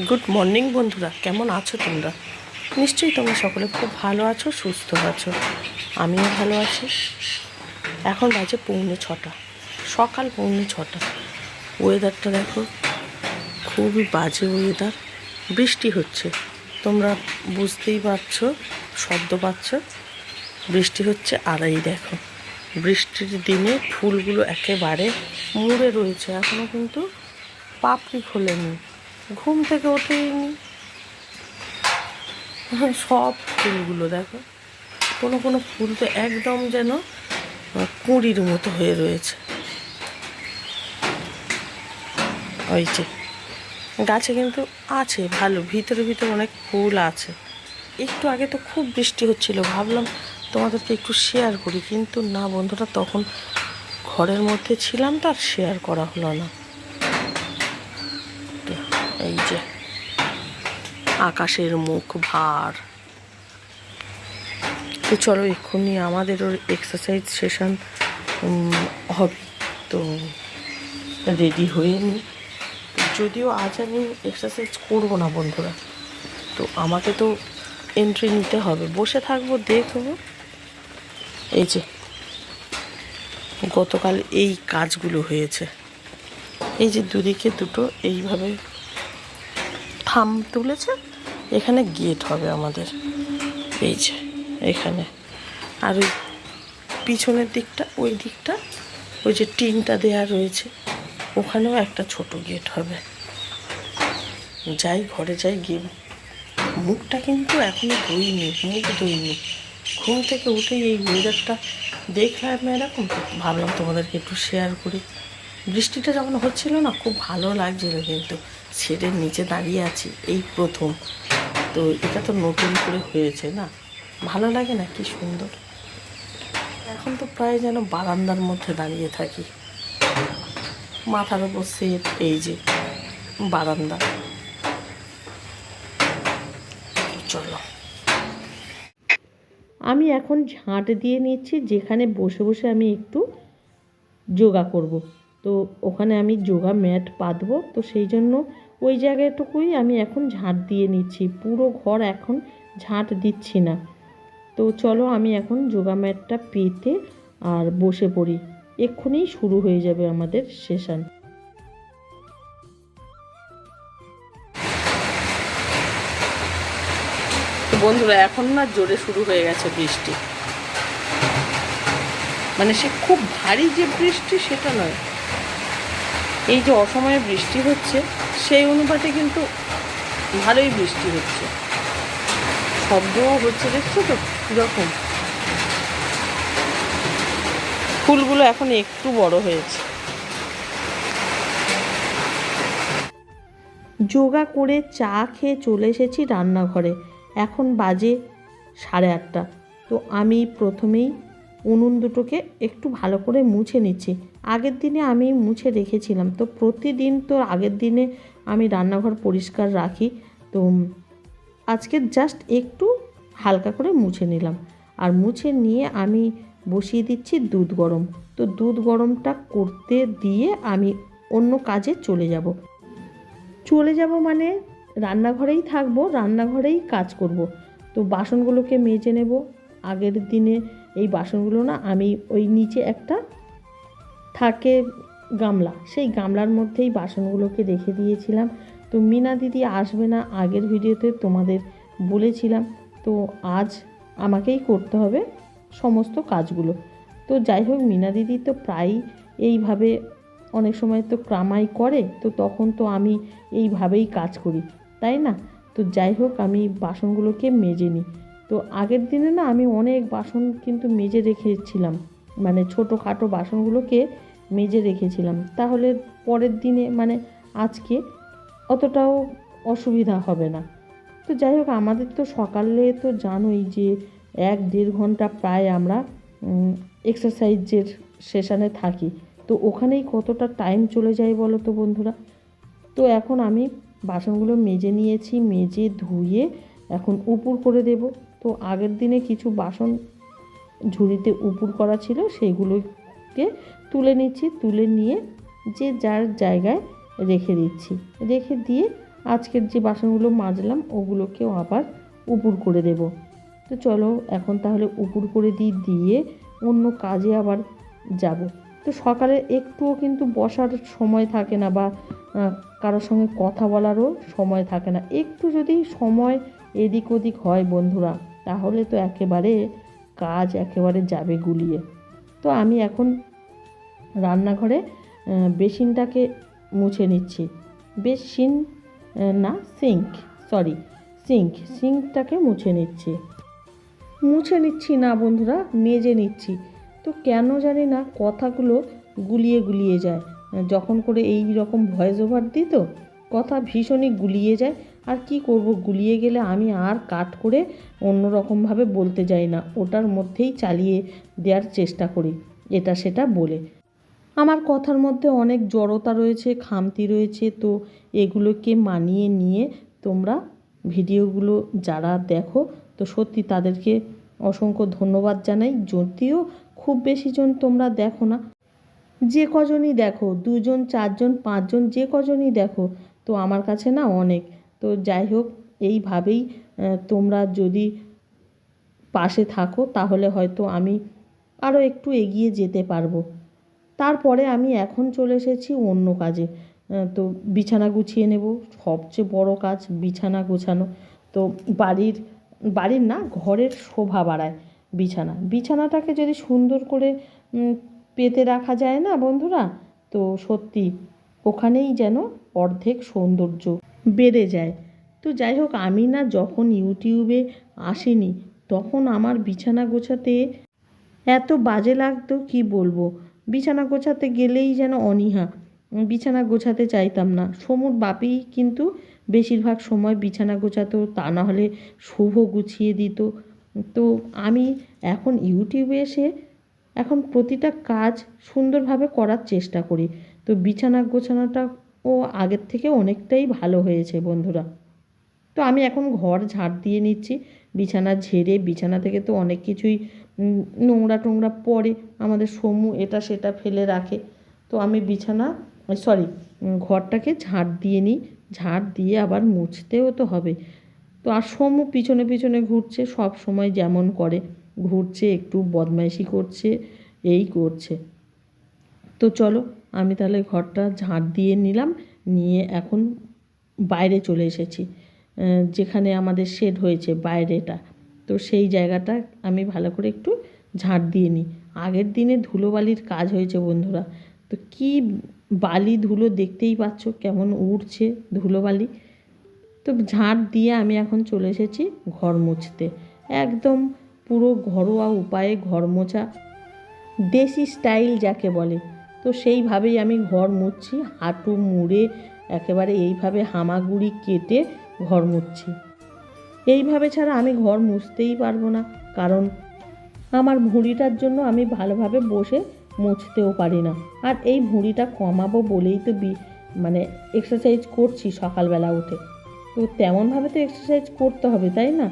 Good morning বন্ধুরা, কেমন আছো তোমরা? নিশ্চয়ই তোমরা সকলে খুব ভালো আছো, সুস্থ আছো। আমিও ভালো আছি। এখন বাজে 6:45, সকাল 6:45। ওয়েদারটা দেখো, খুবই বাজে ওয়েদার। বৃষ্টি হচ্ছে, তোমরা বুঝতেই পারছো, শব্দ পাচ্ছ। বৃষ্টি হচ্ছে। আর এই দেখো, বৃষ্টির দিনে ফুলগুলো একেবারে মুড়ে রয়েছে, এখনও কিন্তু পাপড়ি খোলেনি, ঘুম থেকে ওঠেইনি। সব ফুলগুলো দেখো, কোনো কোনো ফুল তো একদম যেন কুঁড়ির মতো হয়ে রয়েছে। ওই যে গাছে কিন্তু আছে ভালো, ভিতরে ভিতরে অনেক ফুল আছে। একটু আগে তো খুব বৃষ্টি হচ্ছিল, ভাবলাম তোমাদেরকে একটু শেয়ার করি, কিন্তু না বন্ধুরা, তখন ঘরের মধ্যে ছিলাম তো আর শেয়ার করা হলো না। এই যে আকাশের মুখ ভার। তো চলো, এক্ষুনি আমাদেরও এক্সারসাইজ সেশন হবে, তো রেডি হয়ে নিই। যদিও আজ আমি এক্সারসাইজ করব না বন্ধুরা, তো আমাকে তো এন্ট্রি নিতে হবে, বসে থাকবো, দেখবো। এই যে গতকাল এই কাজগুলো হয়েছে, এই যে দুদিকে দুটো এইভাবে থাম তুলেছে, এখানে গেট হবে আমাদের, এই যে এখানে। আর ওই পিছনের দিকটা, ওই দিকটা, ওই যে টিনটা দেয়া রয়েছে, ওখানেও একটা ছোট গেট হবে। যাই ঘরে যাই, গিয়ে মুখটা কিন্তু এখনও ধুইনি, মুখ ধুইনি। ঘুম থেকে উঠেই এই ওয়েদারটা দেখলাম এরকম, তো ভাবলাম তোমাদেরকে একটু শেয়ার করি। বৃষ্টিটা যখন হচ্ছিল না, খুব ভালো লাগছিল, কিন্তু শেডের নিচে দাঁড়িয়ে আছি এই প্রথম। তো এটা তো নতুন করে হয়েছে না, ভালো লাগে না? কি সুন্দর। এখন তো প্রায় যেন বারান্দার মধ্যে দাঁড়িয়ে থাকি, মাথার ওপর সেট, এই যে বারান্দা। চলো, আমি এখন ঝাঁট দিয়ে নিচ্ছি, যেখানে বসে বসে আমি একটু যোগা করব। তো ওখানে আমি যোগা ম্যাট পাতবো, তো সেই জন্য ওই জায়গাটুকুই আমি এখন ঝাঁট দিয়ে নিচ্ছি, পুরো ঘর এখন ঝাঁট দিচ্ছি না। তো চলো, আমি এখন যোগা ম্যাটটা পেতে আর বসে পড়ি। এক্ষুনি শুরু হয়ে যাবে আমাদের সেশন। তো বন্ধুরা, এখন না জোরে শুরু হয়ে গেছে বৃষ্টি, মানে সে খুব ভারী যে বৃষ্টি সেটা নয়, এই যে অসময়ে বৃষ্টি হচ্ছে সেই অনুপাতে কিন্তু ভালোই বৃষ্টি হচ্ছে, শব্দও হচ্ছে, দেখছো তো কীরকম। ফুলগুলো এখন একটু বড় হয়েছে। যোগা করে চা খেয়ে চলে এসেছি রান্নাঘরে। এখন বাজে 8:30। তো আমি প্রথমেই উনুন দুটোকে একটু ভালো করে মুছে নিচ্ছি। আগের দিনে আমি মুছে রেখেছিলাম, তো প্রতিদিন তো আগের দিনে আমি রান্নাঘর পরিষ্কার রাখি, তো আজকে জাস্ট একটু হালকা করে মুছে নিলাম। আর মুছে নিয়ে আমি বসিয়ে দিচ্ছি দুধ গরম। তো দুধ গরমটা করতে দিয়ে আমি অন্য কাজে চলে যাব মানে রান্নাঘরেই থাকবো, রান্নাঘরেই কাজ করব। তো বাসনগুলোকে মেজে নেব। আগের দিনে এই বাসনগুলো না আমি ওই নিচে একটা থাকে গামলা, সেই গামলার মধ্যেই বাসনগুলোকে রেখে দিয়েছিলাম। তো মিনা দিদি আসবে না, আগের ভিডিওতে তোমাদের বলেছিলাম। তো আজ আমাকেই করতে হবে সমস্ত কাজগুলো। তো যাই হোক, মিনা দিদি তো প্রায়ই এইভাবে অনেক সময় তো কামাই করে, তো তখন তো আমি এইভাবেই কাজ করি, তাই না? তো যাই হোক, আমি বাসনগুলোকে মেজে নিই। তো আগের দিনে না আমি অনেক বাসন কিন্তু মেজে রেখেছিলাম, মানে ছোটোখাটো বাসনগুলোকে মেজে রেখেছিলাম, তাহলে পরের দিনে মানে আজকে অতটাও অসুবিধা হবে না। তো যাই হোক, আমাদের তো সকালে তো জানোই যে 1-1.5 ঘন্টা প্রায় আমরা এক্সারসাইজের সেশানে থাকি। তো ওখানেই কতটা টাইম চলে যায় বলো তো বন্ধুরা। তো এখন আমি বাসনগুলো মেজে নিয়েছি, মেজে ধুয়ে এখন উপুর করে দেব। তো আগের দিনে কিছু বাসন ঝুড়িতে উপুর করা ছিল, সেইগুলোকে তুলে নিচ্ছি, তুলে নিয়ে যে যার জায়গায় রেখে দিচ্ছি, রেখে দিয়ে আজকের যে বাসনগুলো মাজলাম ওগুলোকেও আবার উপুর করে দেব। তো চলো এখন তাহলে উপুর করে দিয়ে অন্য কাজে আবার যাব। তো সকালে একটুও কিন্তু বসার সময় থাকে না, বা কারোর সঙ্গে কথা বলারও সময় থাকে না। একটু যদি সময় এদিক ওদিক হয় বন্ধুরা, তাহলে তো একেবারে কাজ একেবারে যাবে গুলিয়ে। তো আমি এখন রান্নাঘরে বেসিনটাকে মুছে নিচ্ছি। বেসিন না, সিঙ্কটাকে মুছে নিচ্ছি না বন্ধুরা, মেজে নিচ্ছি। তো কেন জানি না কথাগুলো গুলিয়ে যায়, যখন করে এই রকম ভয়েস ওভার দিই তো কথা ভীষণই গুলিয়ে যায়। আর কি করব, গুলিয়ে গেলে আমি আর কাট করে অন্য রকমভাবে বলতে যাই না, ওটার মধ্যেই চালিয়ে দেওয়ার চেষ্টা করি এটা সেটা বলে। আমার কথার মধ্যে অনেক জড়তা রয়েছে, খামতি রয়েছে। তো এগুলোকে মানিয়ে নিয়ে তোমরা ভিডিওগুলো যারা দেখো, তো সত্যি তাদেরকে অসংখ্য ধন্যবাদ জানাই। যদিও খুব বেশি জন তোমরা দেখো না, যে কজনই দেখো, 2 জন 4 জন 5 জন যে কজনই দেখো, তো আমার কাছে না অনেক। তো যাই হোক, এইভাবেই তোমরা যদি পাশে থাকো তাহলে হয়তো আমি আরও একটু এগিয়ে যেতে পারবো। তারপরে আমি এখন চলে এসেছি অন্য কাজে। তো বিছানা গুছিয়ে নেব। সবচেয়ে বড় কাজ বিছানা গোছানো। তো বাড়ির না, ঘরের শোভা বাড়ায় বিছানাটাকে যদি সুন্দর করে পেতে রাখা যায় না বন্ধুরা, তো সত্যি ওখানেই যেন অর্ধেক সৌন্দর্য বেড়ে যায়। তো যাই হোক, আমি না যখন ইউটিউবে আসিনি তখন আমার বিছানা গোছাতে এত বাজে লাগতো কি বলবো। বিছানা গোছাতে গেলেই যেন অনীহা, বিছানা গোছাতে চাইতাম না। সমুর বাপি কিন্তু বেশিরভাগ সময় বিছানা গোছাতো, তা না হলে শুভ গুছিয়ে দিত। তো আমি এখন ইউটিউবে এসে এখন প্রতিটা কাজ সুন্দরভাবে করার চেষ্টা করি। তো বিছানা গোছানোটাও আগের থেকে অনেকটাই ভালো হয়েছে বন্ধুরা। তো আমি এখন ঘর ঝাড় দিয়ে নিচ্ছি, বিছানা ঝেড়ে। বিছানা থেকে তো অনেক কিছুই নোংরা টোংরা পড়ে, আমাদের সমু এটা সেটা ফেলে রাখে। তো আমি ঘরটাকে ঝাড় দিয়ে নিই। ঝাড় দিয়ে আবার মুছতেও তো হবে। তো আর সমু পিছনে পিছনে ঘুরছে, সব সময় যেমন করে, ঘুরছে, একটু বদমাইশি করছে, এই করছে। তো চলো আমি তাহলে ঘরটা ঝাড় দিয়ে নিলাম, নিয়ে এখন বাইরে চলে এসেছি, যেখানে আমাদের শেড হয়েছে বাইরেটা। তো সেই জায়গাটা আমি ভালো করে একটু ঝাড় দিয়ে নিই। আগের দিনে ধুলোবালির কাজ হয়েছে বন্ধুরা। তো কি বালি ধুলো দেখতেই পাচ্ছ কেমন উড়ছে ধুলোবালি। তো ঝাড় দিয়ে আমি এখন চলে এসেছি ঘর মুছতে। একদম পুরো ঘরোয়া উপায়ে ঘর মোছা, দেশি স্টাইল যাকে বলে। তো সেইভাবেই আমি ঘর মুছছি, হাঁটু মুড়ে একেবারে এইভাবে হামাগুড়ি কেটে ঘর মুছছি। এইভাবে ছাড়া আমি ঘর মুছতেই পারবো না, কারণ আমার ভুঁড়িটার জন্য আমি ভালোভাবে বসে মুছতেও পারি না। আর এই ভুঁড়িটা কমাবো বলেই তো মানে এক্সারসাইজ করছি সকালবেলা উঠে। তো তেমনভাবে তো এক্সারসাইজ করতে হবে, তাই না?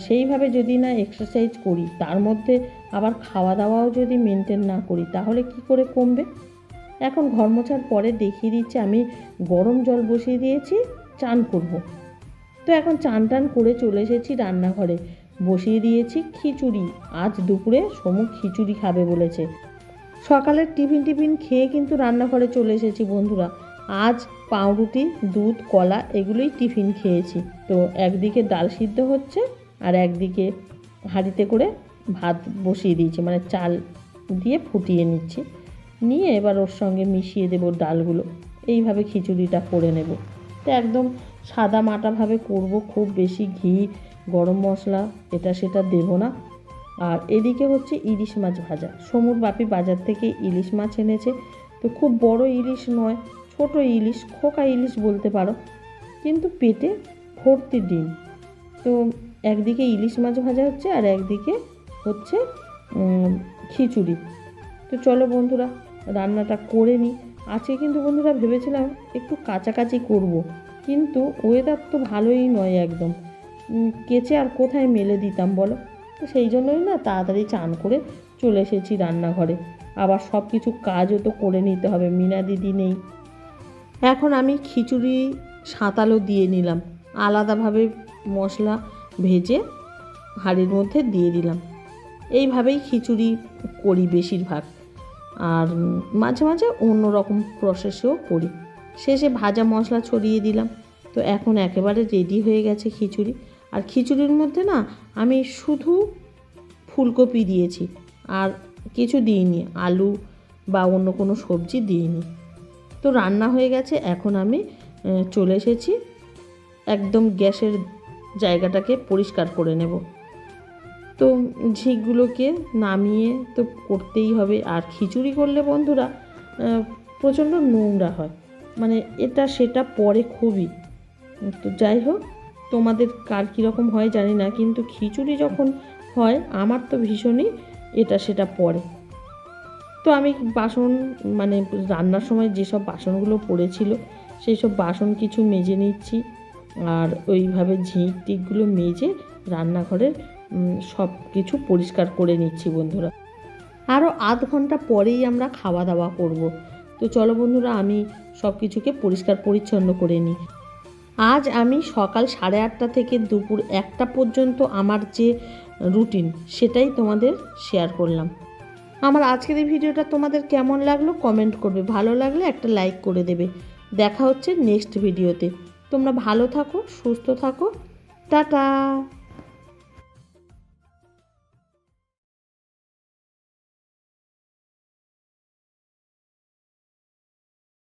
সেইভাবে যদি না এক্সারসাইজ করি, তার মধ্যে আবার খাওয়া দাওয়াও যদি মেনটেন না করি, তাহলে কি করে কমবে? এখন ঘর মোছার পরে দেখিয়ে দিচ্ছি, আমি গরম জল বসিয়ে দিয়েছি, চান করব। তো এখন চান টান করে চলে এসেছি রান্নাঘরে, বসিয়ে দিয়েছি খিচুড়ি। আজ দুপুরে সমু খিচুড়ি খাবে বলেছে। সকালের টিফিন খেয়ে কিন্তু রান্নাঘরে চলে এসেছি বন্ধুরা। আজ পাউরুটি, দুধ, কলা এগুলোই টিফিন খেয়েছি। তো একদিকে ডাল সিদ্ধ হচ্ছে, আর একদিকে হাঁড়িতে করে ভাত বসিয়ে দিয়েছি, মানে চাল দিয়ে ফুটিয়ে নিচ্ছি। নিয়ে এবার ওর সঙ্গে মিশিয়ে দেবো ডালগুলো, এইভাবে খিচুড়িটা করে নেব। তো একদম সাদা মাটাভাবে করব, খুব বেশি ঘি, গরম মশলা এটা সেটা দেবো না। আর এদিকে হচ্ছে ইলিশ মাছ ভাজা। সমুর বাপি বাজার থেকে ইলিশ মাছ এনেছে। তো খুব বড় ইলিশ নয়, ছোট ইলিশ, খোকা ইলিশ বলতে পারো, কিন্তু পেটে ভর্তি ডিম। তো একদিকে ইলিশ মাছ ভাজা হচ্ছে, আর একদিকে হচ্ছে খিচুড়ি। তো চলো বন্ধুরা রান্নাটা করে নিই। আজকে কিন্তু বন্ধুরা ভেবেছিলাম একটু কাচাকাচি করব, কিন্তু ওয়েদার তো ভালোই নয় একদম, কেচে আর কোথায় মেলে দিতাম বলো। তো সেই জন্যই না তাড়াতাড়ি চান করে চলে এসেছি রান্নাঘরে। আবার সব কিছু কাজও তো করে নিতে হবে, মিনা দিদি নেই। এখন আমি খিচুড়ি সাঁতালও দিয়ে নিলাম, আলাদাভাবে মশলা ভেজে হাঁড়ির মধ্যে দিয়ে দিলাম। এইভাবেই খিচুড়ি করি বেশিরভাগ, আর মাঝে মাঝে অন্য রকম প্রসেসেও করি। শেষে ভাজা মশলা ছড়িয়ে দিলাম। তো এখন একেবারে রেডি হয়ে গেছে খিচুড়ি। আর খিচুড়ির মধ্যে না আমি শুধু ফুলকপি দিয়েছি, আর কিছু দিইনি, আলু বা অন্য কোনো সবজি দিইনি। তো রান্না হয়ে গেছে। এখন আমি চলে এসেছি, একদম গ্যাসের জায়গাটাকে পরিষ্কার করে নেব। তো ঝিকগুলোকে নামিয়ে তো করতেই হবে। আর খিচুড়ি করলে বন্ধুরা প্রচণ্ড নোংরা হয়, মানে এটা সেটা পড়ে খুবই। তো যাই হোক, তোমাদের কার কীরকম হয় জানি না, কিন্তু খিচুড়ি যখন হয় আমার তো ভীষণই এটা সেটা পড়ে। তো আমি বাসন, মানে রান্নার সময় যেসব বাসনগুলো পড়েছিল সেই সব বাসন কিছু মেজে নিচ্ছি, আর ওইভাবে ঝিঁক টিকগুলো মেজে রান্নাঘরের সব কিছু পরিষ্কার করে নিচ্ছি বন্ধুরা। আরও আধ ঘন্টা পরেই আমরা খাওয়া দাওয়া করব। তো চলো বন্ধুরা, আমি সব কিছুকে পরিষ্কার পরিচ্ছন্ন করে নিই। আজ আমি সকাল 8:30 থেকে দুপুর 1টা পর্যন্ত আমার যে রুটিন সেটাই তোমাদের শেয়ার করলাম। আমার আজকের এই ভিডিওটা তোমাদের কেমন লাগলো কমেন্ট করবে, ভালো লাগলে একটা লাইক করে দেবে। দেখা হচ্ছে নেক্সট ভিডিওতে। তোমরা ভালো থাকো, সুস্থ থাকো, টাটা।